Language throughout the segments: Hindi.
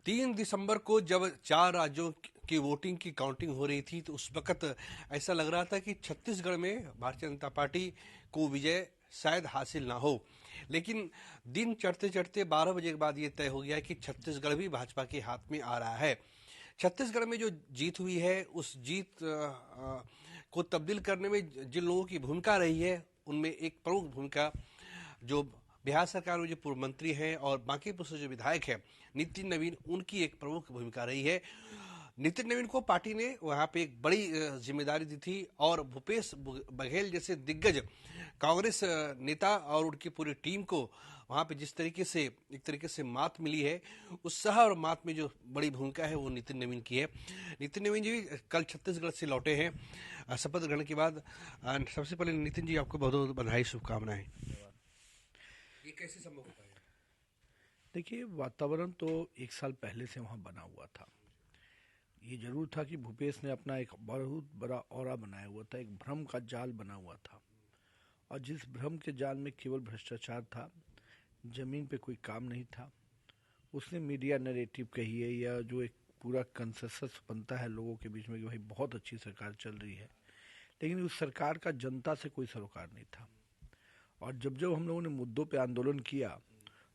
3 दिसंबर को जब 4 राज्यों की वोटिंग की काउंटिंग हो रही थी तो उस वक्त ऐसा लग रहा था कि छत्तीसगढ़ में भारतीय जनता पार्टी को विजय शायद हासिल ना हो, लेकिन दिन चढ़ते चढ़ते 12 बजे के बाद ये तय हो गया कि छत्तीसगढ़ भी भाजपा के हाथ में आ रहा है। छत्तीसगढ़ में जो जीत हुई है उस जीत को तब्दील करने में जिन लोगों की भूमिका रही है उनमें एक प्रमुख भूमिका जो बिहार सरकार में जो पूर्व मंत्री हैं और बांकीपुर से जो विधायक हैं नितिन नवीन, उनकी एक प्रमुख भूमिका रही है। नितिन नवीन को पार्टी ने वहां पे एक बड़ी जिम्मेदारी दी थी और भूपेश बघेल जैसे दिग्गज कांग्रेस नेता और उनकी पूरी टीम को वहां पे जिस तरीके से एक तरीके से मात मिली है, उत्साह और मात में जो बड़ी भूमिका है वो नितिन नवीन की है। नितिन नवीन जी कल छत्तीसगढ़ से लौटे हैं शपथ ग्रहण के बाद। सबसे पहले नितिन जी आपको बहुत बहुत बधाई, शुभकामनाएं। ये कैसे संभव हो पाया? देखिए, वातावरण तो 1 साल पहले से वहाँ बना हुआ था। ये जरूर था कि भूपेश ने अपना एक बहुत बड़ा ऑरा बनाया हुआ था, एक भ्रम का जाल बना हुआ था, और जिस भ्रम के जाल में केवल भ्रष्टाचार था, जमीन पे कोई काम नहीं था। उसने मीडिया नैरेटिव कही है या जो एक पूरा कंसेंसस बनता है लोगों के बीच में कि भाई बहुत अच्छी सरकार चल रही है, लेकिन उस सरकार का जनता से कोई सरोकार नहीं था। और जब जब हम लोगों ने मुद्दों पे आंदोलन किया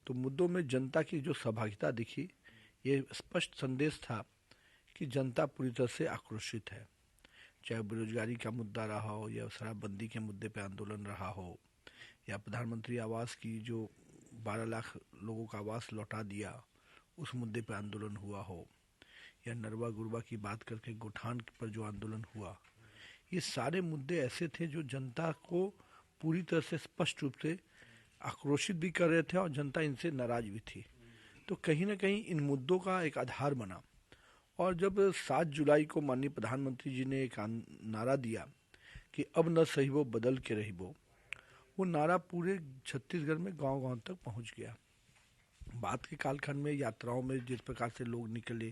तो मुद्दों में जनता की जो सहभागिता दिखी, ये स्पष्ट संदेश था कि जनता पूरी तरह से आक्रोशित है। चाहे बेरोजगारी का मुद्दा रहा हो या शराबबंदी के मुद्दे पे आंदोलन रहा हो या प्रधानमंत्री आवास की जो 12 लाख लोगों का आवास लौटा दिया उस मुद्दे पे आंदोलन हुआ हो, या नरवा गुरबा की बात करके गोठान पर जो आंदोलन हुआ, ये सारे मुद्दे ऐसे थे जो जनता को पूरी तरह से स्पष्ट रूप से आक्रोशित भी कर रहे थे और जनता इनसे नाराज भी थी। तो कहीं ना कहीं इन मुद्दों का एक आधार बना। और जब 7 जुलाई को माननीय प्रधानमंत्री जी ने एक नारा दिया कि अब न सहिबो बदल के रहिबो, वो नारा पूरे छत्तीसगढ़ में गांव गांव तक पहुंच गया। बाद के कालखंड में यात्राओं में जिस प्रकार से लोग निकले,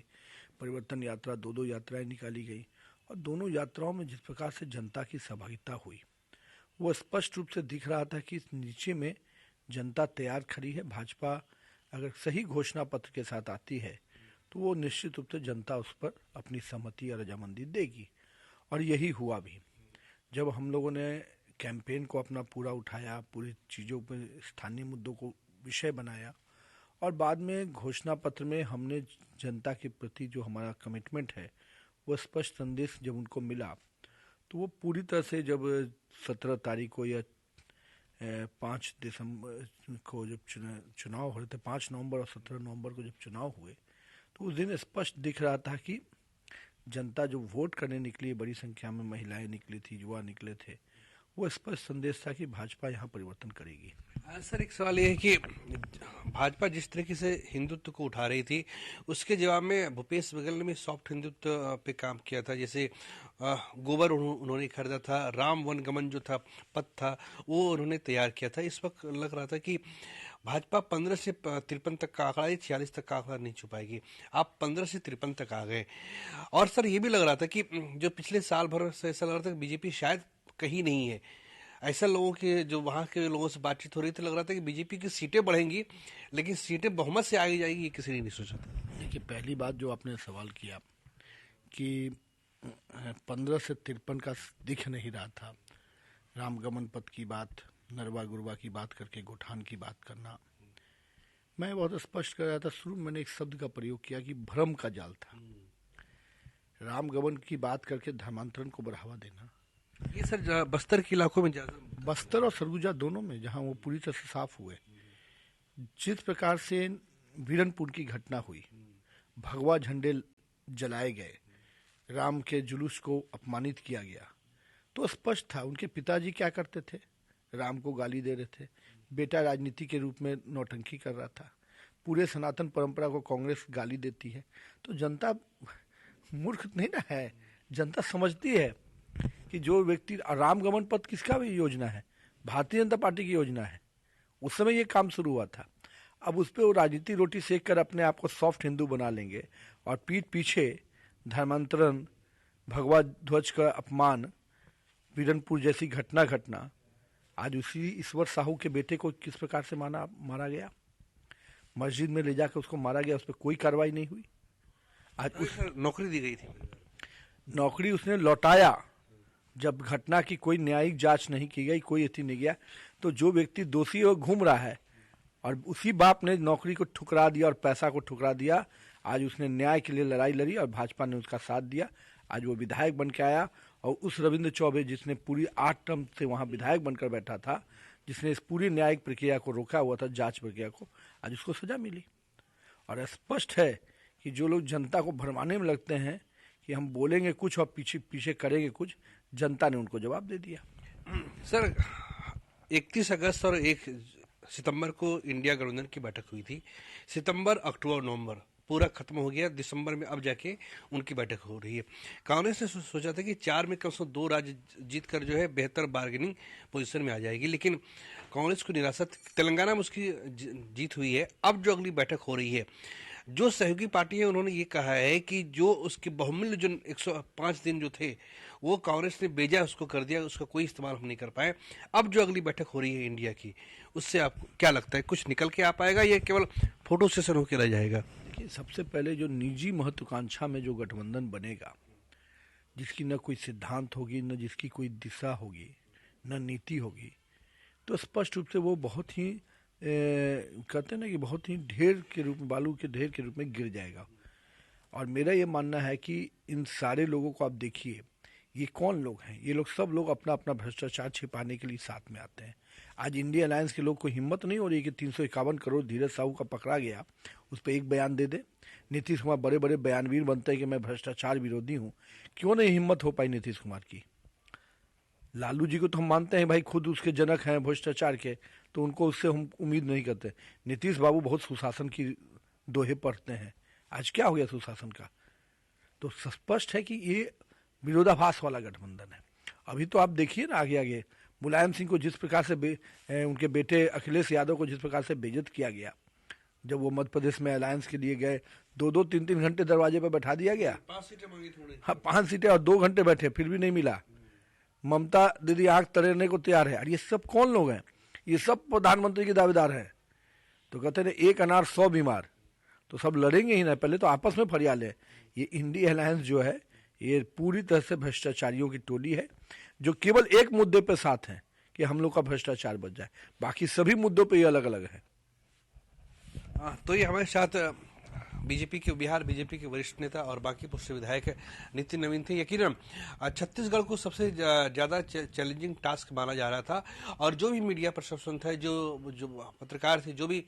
परिवर्तन यात्रा 2-2 यात्राएं निकाली गई, और दोनों यात्राओं में जिस प्रकार से जनता की सहभागिता हुई, वो स्पष्ट रूप से दिख रहा था कि इस नीचे में जनता तैयार खड़ी है। भाजपा अगर सही घोषणा पत्र के साथ आती है तो वो निश्चित रूप से जनता उस पर अपनी सहमति या रजामंदी देगी, और यही हुआ भी। जब हम लोगों ने कैंपेन को अपना पूरा उठाया, पूरी चीज़ों पर स्थानीय मुद्दों को विषय बनाया, और बाद में घोषणा पत्र में हमने जनता के प्रति जो हमारा कमिटमेंट है वो स्पष्ट संदेश जब उनको मिला, तो वो पूरी तरह से जब 17 तारीख को या 5 दिसंबर को जब चुनाव हो रहे थे, 5 नवंबर और 17 नवंबर को जब चुनाव हुए, तो उस दिन स्पष्ट दिख रहा था कि जनता जो वोट करने निकली, बड़ी संख्या में महिलाएं निकली थी, युवा निकले थे, वो स्पष्ट संदेश था कि भाजपा यहाँ परिवर्तन करेगी। सर, एक सवाल ये है कि भाजपा जिस तरीके से हिंदुत्व को उठा रही थी उसके जवाब में भूपेश बघेल ने भी सॉफ्ट हिंदुत्व पे काम किया था। जैसे गोबर उन्होंने खरीदा था, राम वनगमन जो था पथ था वो उन्होंने तैयार किया था। इस वक्त लग रहा था कि भाजपा 15 से 53 तक का आंकड़ा, 46 तक का आंकड़ा नहीं छुपाएगी। आप 15 से 53 तक आ गए। और सर ये भी लग रहा था कि जो पिछले साल भर से ऐसा लग रहा था कि बीजेपी शायद कहीं नहीं है। ऐसा लोगों के जो वहां के लोगों से बातचीत हो रही थी, लग रहा था कि बीजेपी की सीटें बढ़ेंगी लेकिन सीटें बहुमत से आगे जाएगी, ये किसी ने नहीं सोचा था। देखिए, पहली बात जो आपने सवाल किया कि 15 से 53 का दिख नहीं रहा था, रामगमन पथ की बात, नरवा गुरबा की बात करके गोठान की बात करना, मैं बहुत स्पष्ट कर रहा था। शुरू में मैंने एक शब्द का प्रयोग किया कि भ्रम का जाल था। रामगमन की बात करके धर्मांतरण को बढ़ावा देना, ये सर बस्तर के इलाकों में ज्यादा, बस्तर और सरगुजा दोनों में जहां वो पूरी तरह से साफ हुए, जिस प्रकार से वीरनपुर की घटना हुई, भगवा झंडे जलाए गए, राम के जुलूस को अपमानित किया गया, तो स्पष्ट था उनके पिताजी क्या करते थे, राम को गाली दे रहे थे, बेटा राजनीति के रूप में नौटंकी कर रहा था, पूरे सनातन परंपरा को कांग्रेस गाली देती है। तो जनता मूर्ख नहीं ना है, जनता समझती है कि जो व्यक्ति, रामगमन पथ किसका भी योजना है, भारतीय जनता पार्टी की योजना है। उस समय ये काम शुरू हुआ था। अब उस पर वो राजनीति रोटी सेक कर अपने आप को सॉफ्ट हिंदू बना लेंगे और पीठ पीछे धर्मांतरण, भगवा ध्वज का अपमान, वीरनपुर जैसी घटना आज उसी ईश्वर साहू के बेटे को किस प्रकार से मारा गया। मस्जिद में ले जाकर उसको मारा गया, उस पर कोई कार्रवाई नहीं हुई। आज उस नौकरी दी गई थी, नौकरी उसने लौटाया। जब घटना की कोई न्यायिक जांच नहीं की गई, कोई एथी नहीं गया, तो जो व्यक्ति दोषी है वो घूम रहा है, और उसी बाप ने नौकरी को ठुकरा दिया और पैसा को ठुकरा दिया। आज उसने न्याय के लिए लड़ाई लड़ी और भाजपा ने उसका साथ दिया। आज वो विधायक बन के आया, और उस रविंद्र चौबे जिसने पूरी 8 टर्म से वहां विधायक बनकर बैठा था, जिसने इस पूरी न्यायिक प्रक्रिया को रोका हुआ था, जांच प्रक्रिया को, आज उसको सजा मिली। और स्पष्ट है कि जो लोग जनता को भरमाने में लगते हैं कि हम बोलेंगे कुछ और पीछे पीछे करेंगे कुछ, जनता ने उनको जवाब दे दिया। सर 31 अगस्त और 1 सितंबर को इंडिया गठबंधन की बैठक हुई थी। सितंबर, अक्टूबर, नवंबर पूरा खत्म हो गया। दिसंबर में अब जाके उनकी बैठक हो रही है। कांग्रेस ने सोचा था कि 4 में कम से कम 2 राज्य जीतकर जो है बेहतर बार्गेनिंग पोजीशन में आ जाएगी, लेकिन कांग्रेस को निराशा, तेलंगाना में उसकी जीत हुई है। अब जो अगली बैठक हो रही है, जो सहयोगी पार्टी है उन्होंने ये कहा है कि जो उसके बहुमूल्य जो 105 दिन जो थे वो कांग्रेस ने बेजा उसको कर दिया, उसका कोई इस्तेमाल हम नहीं कर पाए। अब जो अगली बैठक हो रही है इंडिया की, उससे आपको क्या लगता है, कुछ निकल के आ पाएगा या केवल फोटो सेशन होकर रह जाएगा? देखिए, सबसे पहले जो निजी महत्वाकांक्षा में जो गठबंधन बनेगा, जिसकी न कोई सिद्धांत होगी, न जिसकी कोई दिशा होगी, न नीति होगी, तो स्पष्ट रूप से वो बहुत ही कहते हैं ना कि बहुत ही ढेर के रूप में, बालू के ढेर के रूप में गिर जाएगा। और मेरा ये मानना है कि इन सारे लोगों को आप देखिए, ये कौन लोग हैं? ये लोग सब लोग अपना अपना भ्रष्टाचार छिपाने के लिए साथ में आते हैं। आज इंडिया अलायंस के लोग को हिम्मत नहीं हो रही कि 351 करोड़ धीरज साहू का पकड़ा गया, उस पर एक बयान दे दे। नीतीश कुमार बड़े बड़े बयानवीर बनते हैं कि मैं भ्रष्टाचार विरोधी हूँ, क्यों नहीं हिम्मत हो पाई नीतीश कुमार की? लालू जी को तो हम मानते हैं भाई, खुद उसके जनक हैं भ्रष्टाचार के, तो उनको उससे हम उम्मीद नहीं करते। नीतीश बाबू बहुत सुशासन की दोहे पढ़ते हैं, आज क्या हो गया सुशासन का? तो स्पष्ट है कि ये विरोधाभास वाला गठबंधन है। अभी तो आप देखिए ना, आगे आगे मुलायम सिंह को जिस प्रकार से उनके बेटे अखिलेश यादव को जिस प्रकार से बेइज्जत किया गया, जब वो मध्य प्रदेश में अलायंस के लिए गए, 2-2, 3-3 घंटे दरवाजे पर बैठा दिया गया। 5 सीटें मांगी थोड़ी। हाँ, 5 सीटें, और 2 घंटे बैठे, फिर भी नहीं मिला। ममता दीदी आंख तरेने को तैयार है। और ये सब कौन लोग हैं? ये सब प्रधानमंत्री के दावेदार हैं। तो कहते हैं एक अनार 100 बीमार, तो सब लड़ेंगे ही ना, पहले तो आपस में फरियाद है। ये इंडिया अलायंस जो है, ये पूरी तरह से भ्रष्टाचारियों की टोली है, जो केवल एक मुद्दे पे साथ हैं कि हम लोग का भ्रष्टाचार बच जाए, बाकी सभी मुद्दों पे ये अलग अलग है। तो ये हमारे साथ बीजेपी के, बिहार बीजेपी के वरिष्ठ नेता और बाकी पुष्ट विधायक नितिन नवीन थे। यकीनन छत्तीसगढ़ को सबसे ज्यादा चैलेंजिंग टास्क माना जा रहा था, और जो भी मीडिया पर्सपेक्शन था, जो पत्रकार थे, जो भी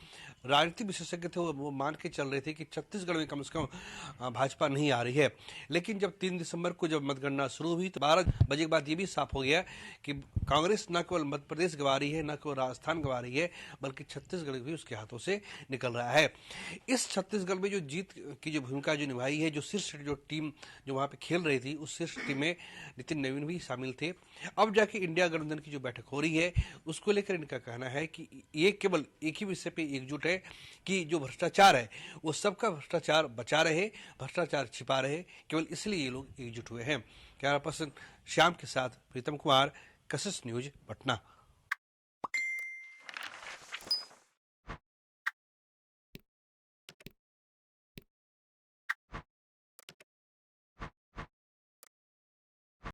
राजनीतिक विशेषज्ञ थे, वो मान के चल रहे थे कि छत्तीसगढ़ में कम से कम भाजपा नहीं आ रही है। लेकिन जब 3 दिसंबर को जब मतगणना शुरू हुई, तो 12 बजे के बाद ये भी साफ हो गया कि कांग्रेस न केवल मध्य प्रदेश गंवा रही है, न केवल राजस्थान गंवा रही है, बल्कि छत्तीसगढ़ भी उसके हाथों से निकल रहा है। इस छत्तीसगढ़ में जो जीत की जो भूमिका जो निभाई है, जो शीर्ष जो टीम जो वहां पे खेल रही थी, उस शीर्ष टीम में नितिन नवीन भी शामिल थे। अब जाके इंडिया गठबंधन की जो बैठक हो रही है, उसको लेकर इनका कहना है कि ये केवल एक ही विषय पे एकजुट है कि जो भ्रष्टाचार है वो सबका भ्रष्टाचार बचा रहे, भ्रष्टाचार छिपा रहे, केवल इसलिए ये लोग एकजुट हुए हैं। कैमरा पर्सन श्याम के साथ प्रीतम कुमार, कशिश न्यूज, पटना।